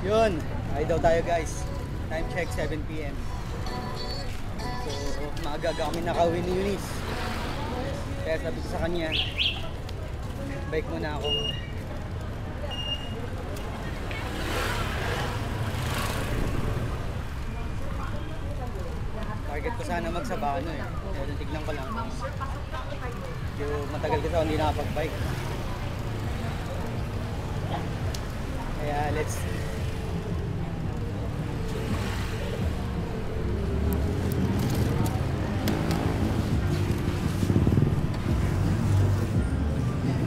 Yun, ay daw tayo guys. Time check 7 PM. So, maaga kami nakauwi ni Eunice. Kaya sabi ko sa kanya, bike muna ako. Target ko sana magsabano eh. Kaya tignan ko lang. Yung matagal ko sa hindi nakapag-bike. Kaya let's see.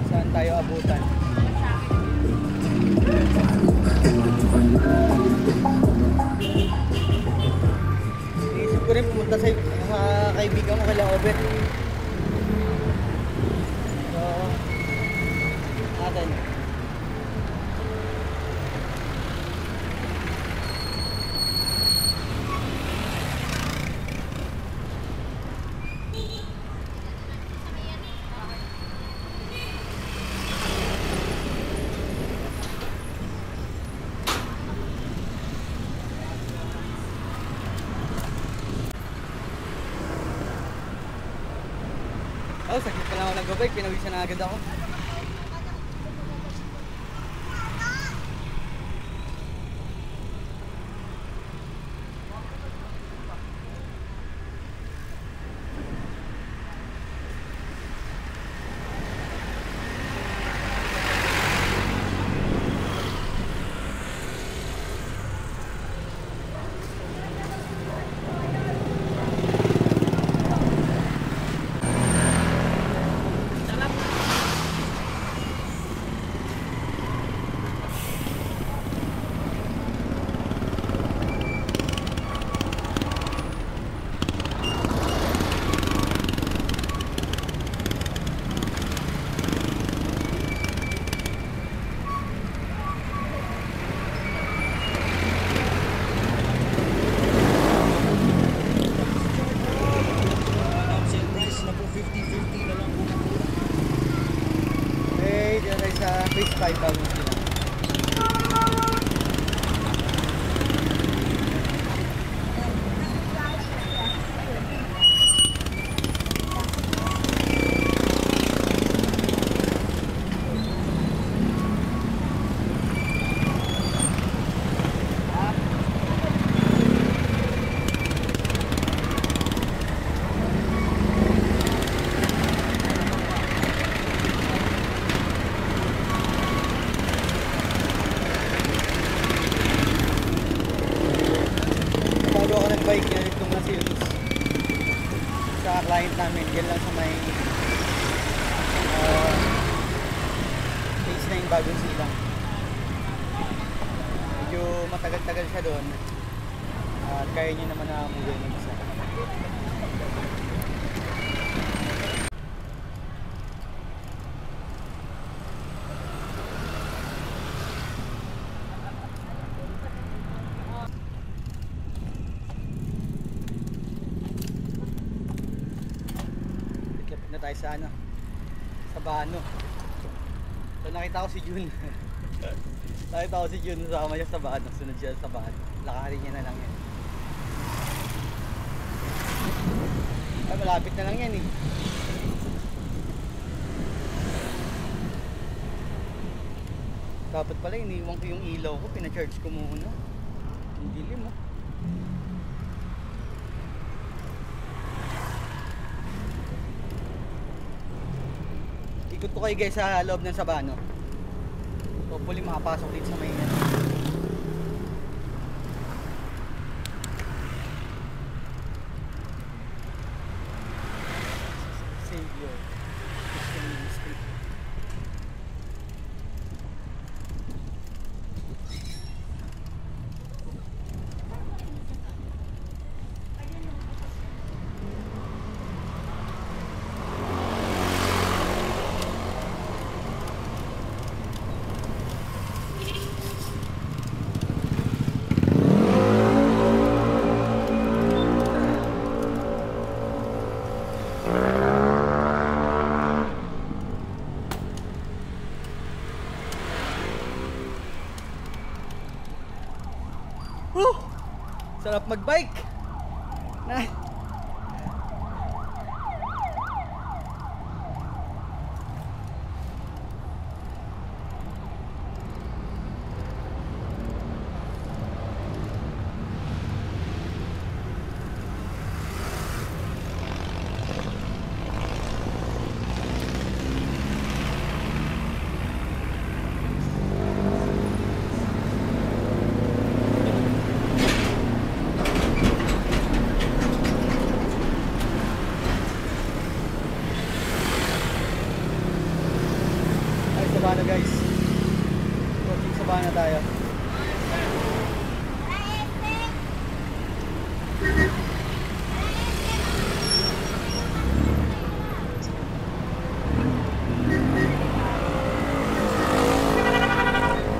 Saan tayo abutan? Iisip ko rin pumunta sa kaibigan mo kala Obet. So, natin. Oh, sakit pa lang ako nag-bike, pinawisan na agad ako. Phase 5 bago sila. Bike yan itong na Eunice sa client namin yan lang sa may phase 9 bagong silang. Medyo matagal-tagal siya doon at kaya niya naman na muli mag-isa. Na tayo sa ano, sa Bano. So nakita ko si Jun. Nakita ko si Jun sa kamay sa Bano. Sunod siya sa Bano. Lakarin niya na lang yan. Ay, malapit na lang yan eh. Dapat pala iniwan ko yung ilaw ko. Pina-charge ko muna. Ang dilim oh. Ikot ko kayo guys sa loob ng Sabano. Hopefully makapasok dito sa may Savior Christian Ministry. Woo! Sarap magbike. Na. Sabana guys. Coaching Sabana tayo.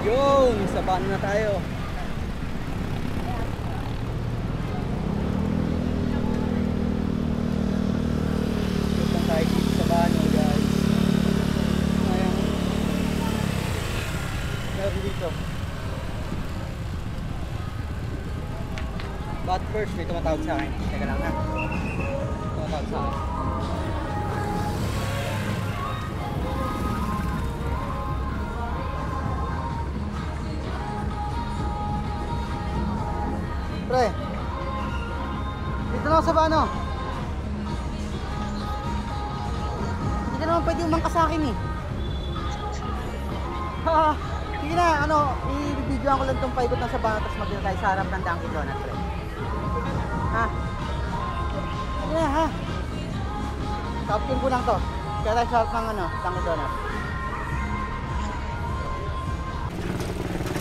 Yung Sabana na tayo. Punta tayo dito sa Sabana guys. Meron dito. But first, may tumatawag sa akin. Teka lang ha. Tumatawag sa akin. Pre, dito na ako sa Bano. Hindi ka naman pwede umangka sa akin eh. Ha. Sige na, i-videoan ko lang itong paikot ng Sabana tapos magdala tayo sa harap ng Dunkin' Donuts, pre. Ha? Sige na, ha? Tapin ko lang to. Kaya tayo sa harap ng Dunkin' Donuts.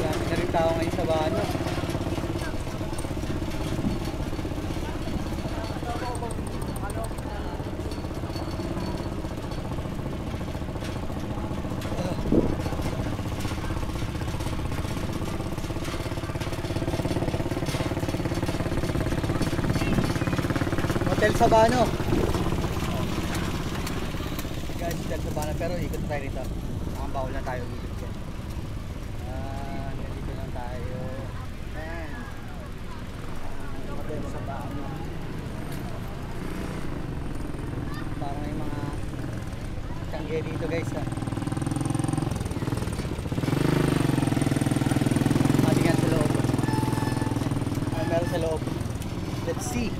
Dami na rin tao ngayon sa Sabana. Hotel Sabano. Guys, Hotel Sabano, pero ikot tayo rito. Ang bawal na tayo ikot dyan. Dito lang tayo. Ayan. Hotel Sabano. Parang may mga tangge dito guys ha. Matingan sa loob. Meron sa loob. Let's see.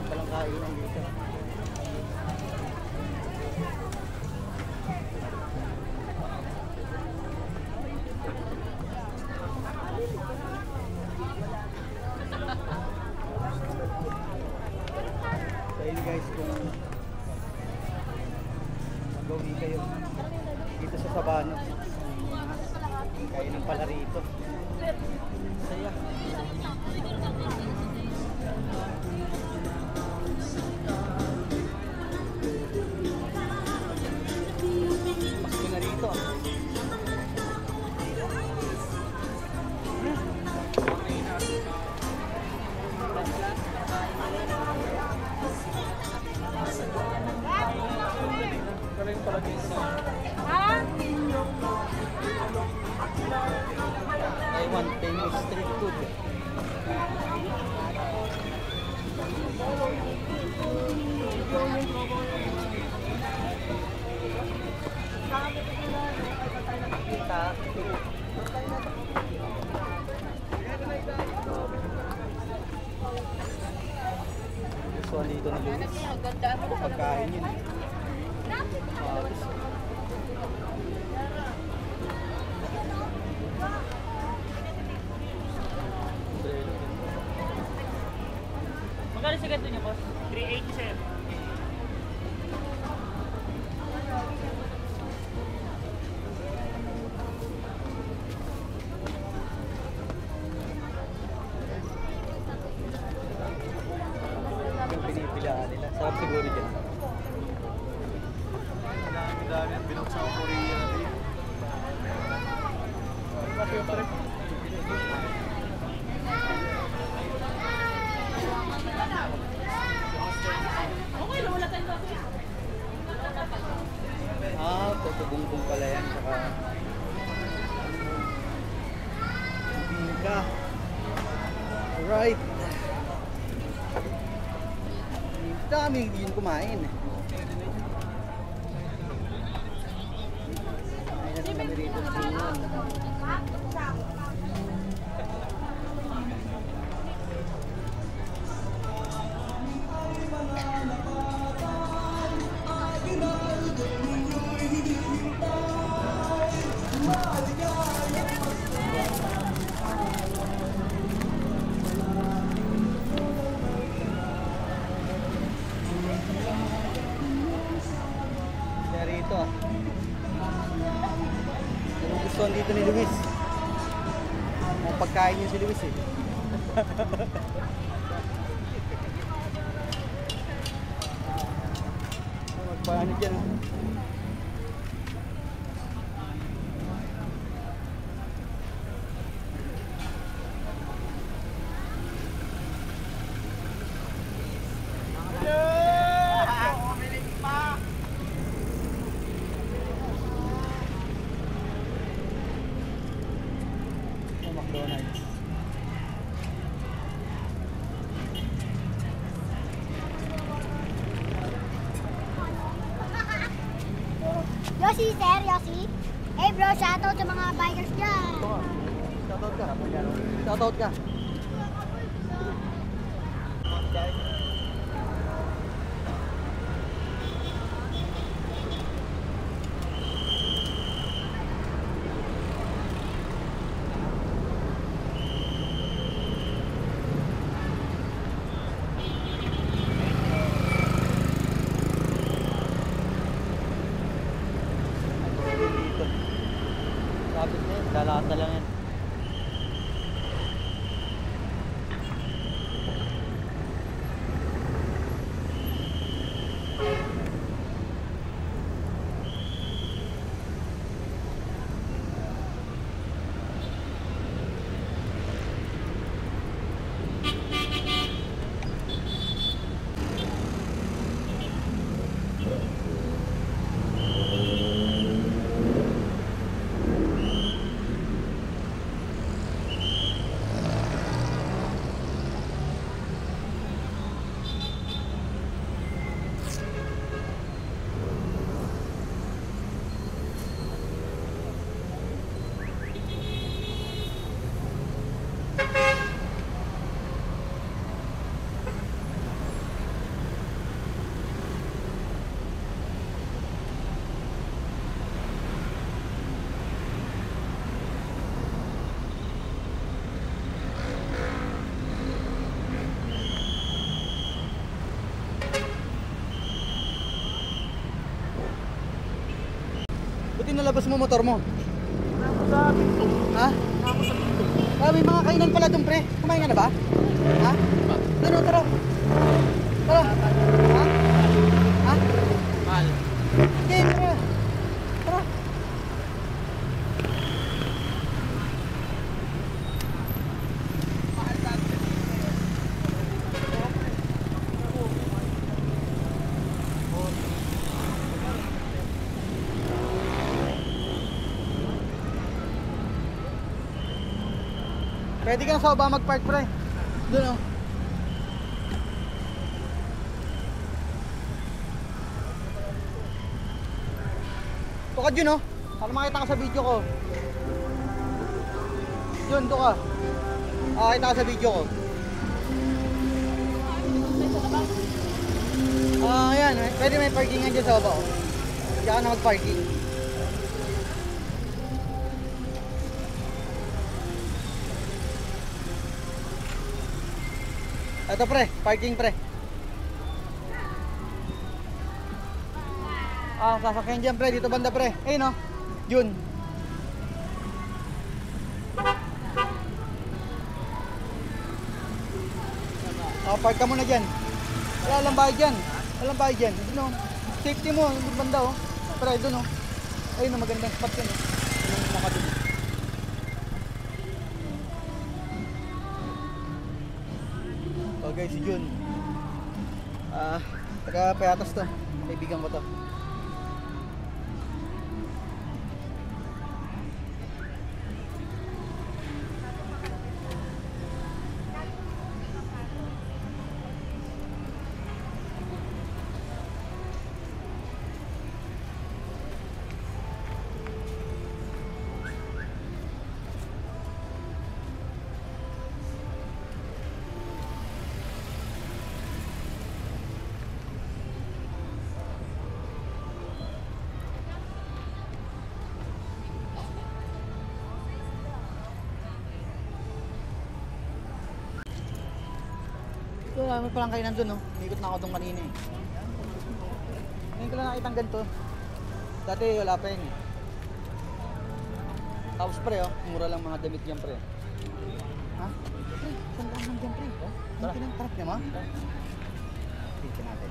Walang kainan dito. So yun guys, kung mag-uwi kayo dito sa Sabano, kainan pala rito. Saya. Pasko na rito. Taiwan famous street food. So dito na Luis. Pagkain yun. Magkano sa ganito niyo, boss? 380, sir. Binuksan ko Korea. Tutubong-bong pala yan. Saka bingka. Alright. Dami yun kumain. Ayan ang kami rito sa inyo. Rito ah. Nagugustuhan dito ni Luis. Ang pagkain niya si Luis eh. Magpaano dyan ah. McDonald's. Yoshi, sir, Yoshi. Hey bro, shoutout sa mga bikers dyan. Shoutout ka. Shoutout ka. Kapit na yun, lalata lang yan. Buti nalabas mo motor mo. Ha? Ah, may mga kainan pala doon pre. Kumain ka na ba? Ha? Ano, tara. Tara. Ha? Ha? Mahal. Okay, tara. Tara. Pwede ka sa baba mag-park pre. Doon oh. Tukad yun oh. Para makita ka sa video ko. Yun, to ka. Kita ka sa video ko. Ayan. Pwede may parkingan dyan sa baba oh. Diyan ka na mag-parking. Ito pre, parking pre. Sasakyan dyan pre, dito banda pre. Ayun no, yun. Park ka muna dyan. Wala lang bayad dyan. Walang bayad dyan. Yun no, safety mo, dito banda oh. Pre, doon oh. Ayun na, magandang spot yun. Yun ang makadumi. Oh guys, si Jun. Taga Payatas to. Kaibigan ko to. Ito, may palang kayo nandun, no? Ikot na ako doon kanina eh. Ngayon ko lang nakita ang ganito. Dati wala pa yun eh. Tapos pre, oh, mura lang mga damit yan pre. Ha? Pre, saan ka naman dyan pre? Tara. Hindi ka niya ma? Tingnan natin.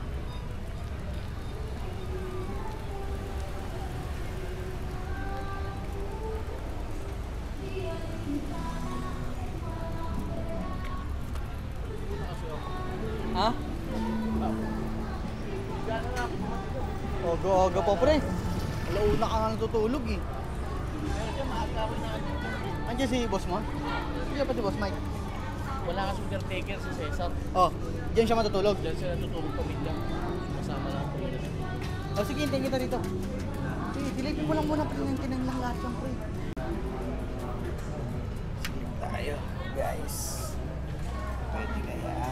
Ha? Ogo-ogo po pre. Alauna ka nga natutulog eh. Andiyan si boss mo? Hindi pa si boss Mike. Wala ka sugar taker si Cesar. Oh, diyan siya matutulog. Diyan sila natutulog pamilya. Kasama lang po yun. Oh sige, hintayin kita dito. Sige, dilipin mo lang muna pre. Tinang lang lahat yung pre. Sige tayo guys. Pwede kaya.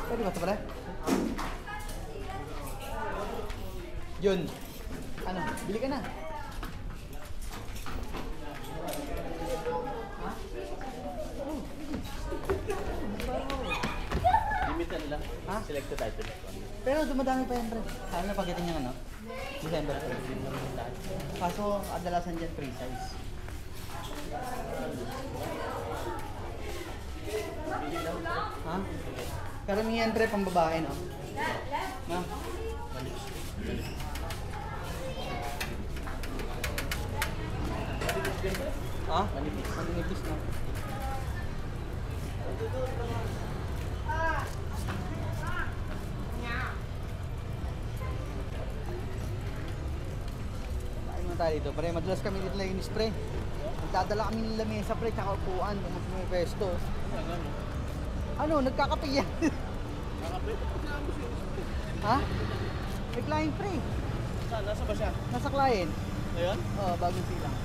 Pwede ba ito pala? Yun. Ano? Bili ka na. Limited lang. Ha? Selected item. Pero dumadami pa yan, pre. Sana pagdating yung ano? December. Kaso, adalasan dyan free size. Ha? Karamihan pre, pang babae, no? No? Ha? Manipis na. Kain mo tayo dito, pre. Madalas kami dito lang inis, pre. Nagdadala kami ng lamesa, pre, tsaka upuan kung may pesto. Ano, nagkakape yan. Ha? May client, pre. Saan? Nasa ba siya? Nasa client. Ayun? Oo, bagong silang.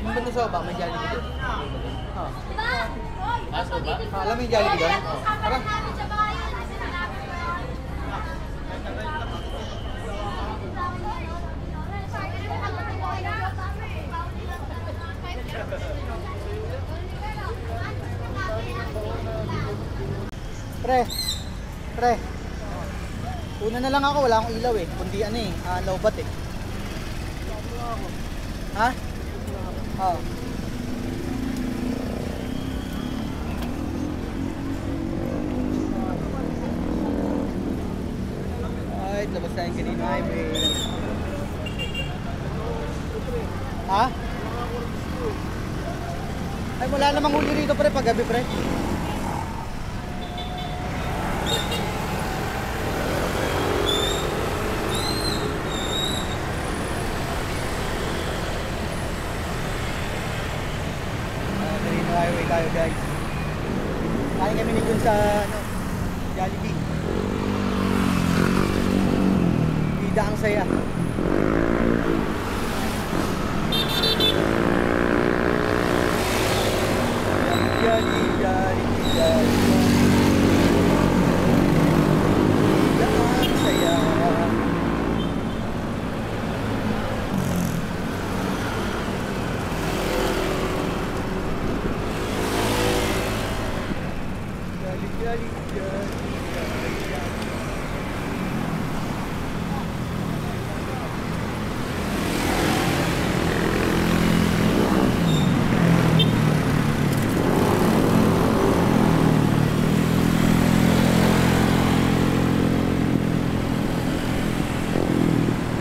Yung ba ito sa baba? May Jollibee doon. Oh. Aso ba? Alam mo yung Jollibee doon? Tara. Pre, pre. Una na lang ako, wala akong ilaw eh. Kundi ano eh, lowbat eh. Ha? Oo. Alright, labas tayong Kanino Highway. Ha? Ay, wala namang huli rito pre, pag gabi pre. Marino Highway tayo guys. Kain kami nito sa ano, Jollibee. Bida ang saya. Jollibee, Jollibee, Jollibee. Bida ang saya.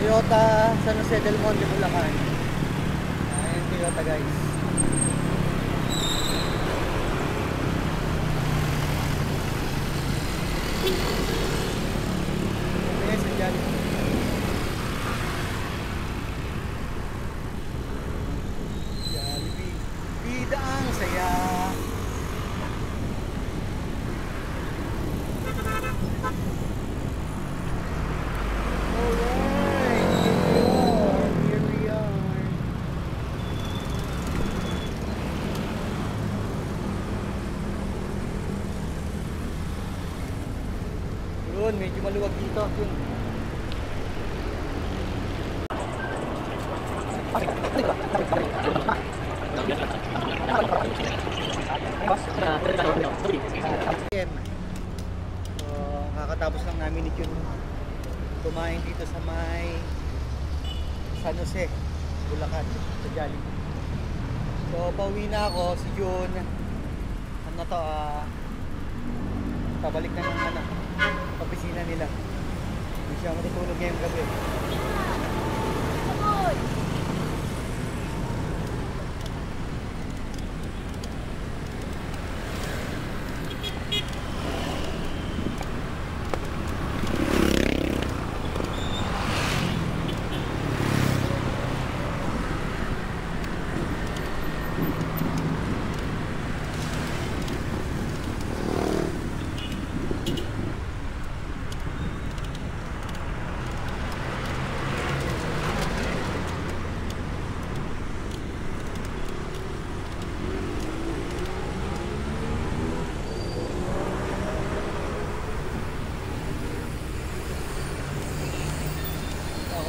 Toyota San Jose del Monte, Bulacan. Ayan Toyota guys. Ayan sa Jollibee. Jollibee, bida ang saya. Alright, here we are. Yun, medyo maluwag dito. Yun. So, kakatapos lang namin yun kumain dito sa may San Jose, Bulacan, sa Jollibee. So, pauwi na ako, si Jun. Ano to, pabalik na ng ano, opisina nila. Hindi siya matutulog ngayong gabi.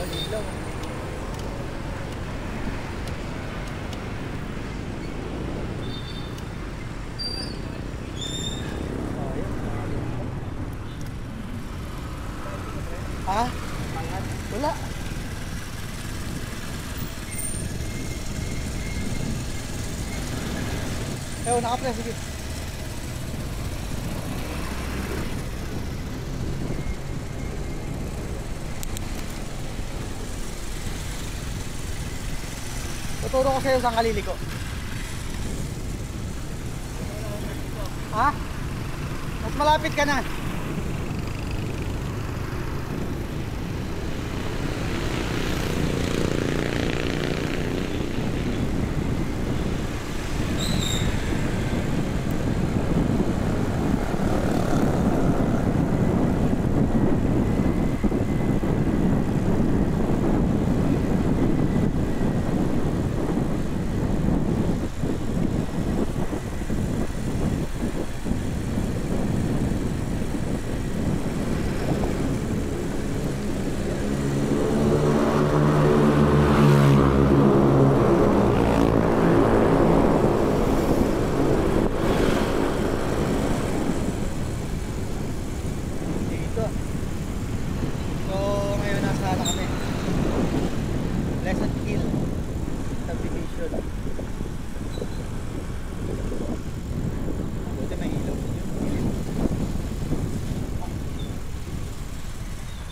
Ilaw. Ha? Wala. Ewan, naka-press, sige. Tuturo ko sa'yo saan kaliliko. Ha? Mas malapit ka na.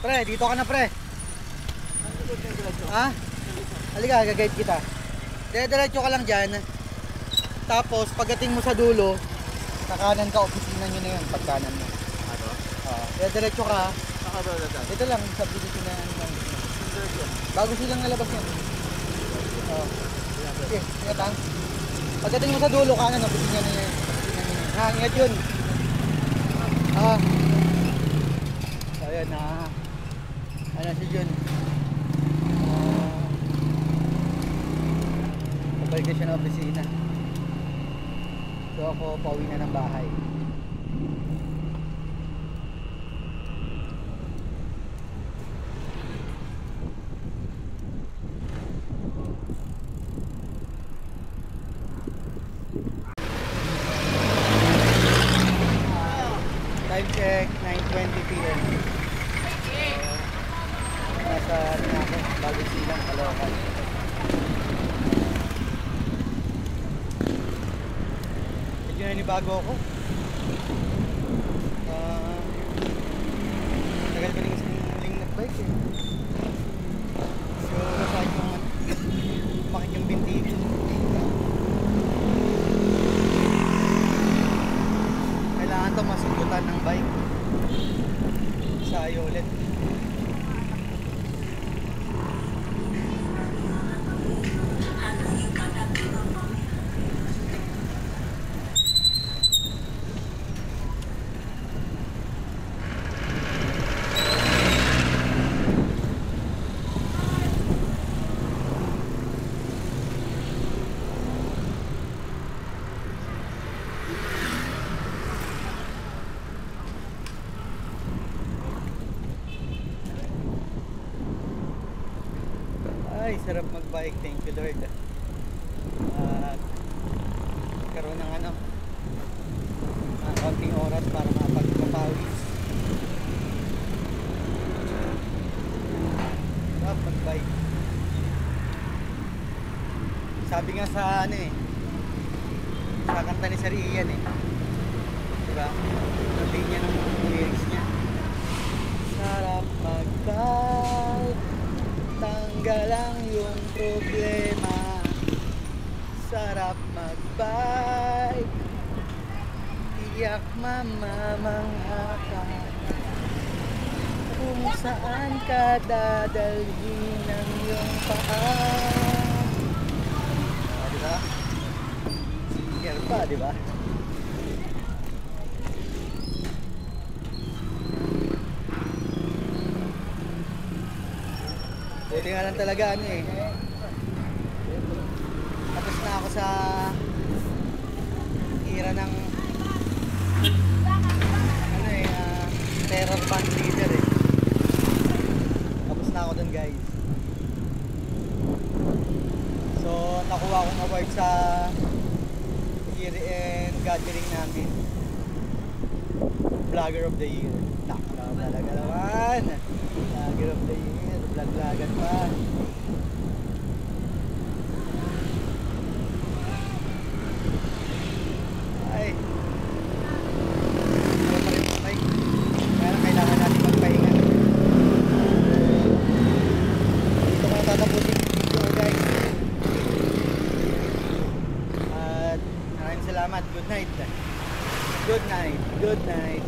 Pre, dito ka na pre. Ha? Halika, gag-guide kita. Diretso ka lang dyan. Tapos, pagdating mo sa dulo, sa kanan ka, opisina nyo na yun, pag kanan mo. Ano? Diretso ka. Saka ba na dyan? Ito lang, subdivision na ano. Bago silang nalabas yan. Sige, ingat ha. Pagdating mo sa dulo, kanan, opisina na yun. Ha, ingat yun. So, ayan na. Ano si Jun? Pabalik na siya ng opisina. So ako, pauwi na ng bahay. Time check, 9:20 PM. Nasa ano na ako, bagong silang Caloocan. Medyo nanibago ako. Tagal ko rin isang nagbike eh. So, nasaan yung makik yung binti ko. Kailangan ito masugutan ng bike. Sayo ulit. Ay, sarap magbike. Thank you Lord. Karoon ng ano, konting oras para mapagpapawis. Sarap magbike. Sabi nga sa ano eh, sa kanta ni Sir Ian eh, diba? Sabi niya ng lyrics niya, sarap magbike, tanggal ang iyong problema. Sarap magbike, tiyak mamamangha ka. Kung saan ka dadalhin ng iyong paa. Diba? Singer pa, diba? Buti nga lang talaga ano eh. Tapos na ako sa era ng ano eh, terror band leader eh. Tapos na ako dun guys. So nakuha akong award sa year end gathering namin. Vlogger of the year. Nakalaw talaga naman. Vlogger of the year. Vlog-vlogan pa. Ay. Wala pa rin may. Kaya kailangan natin magpahinga. Dito ko na tatapusin yung video guys. At maraming salamat. Good night. Good night. Good night.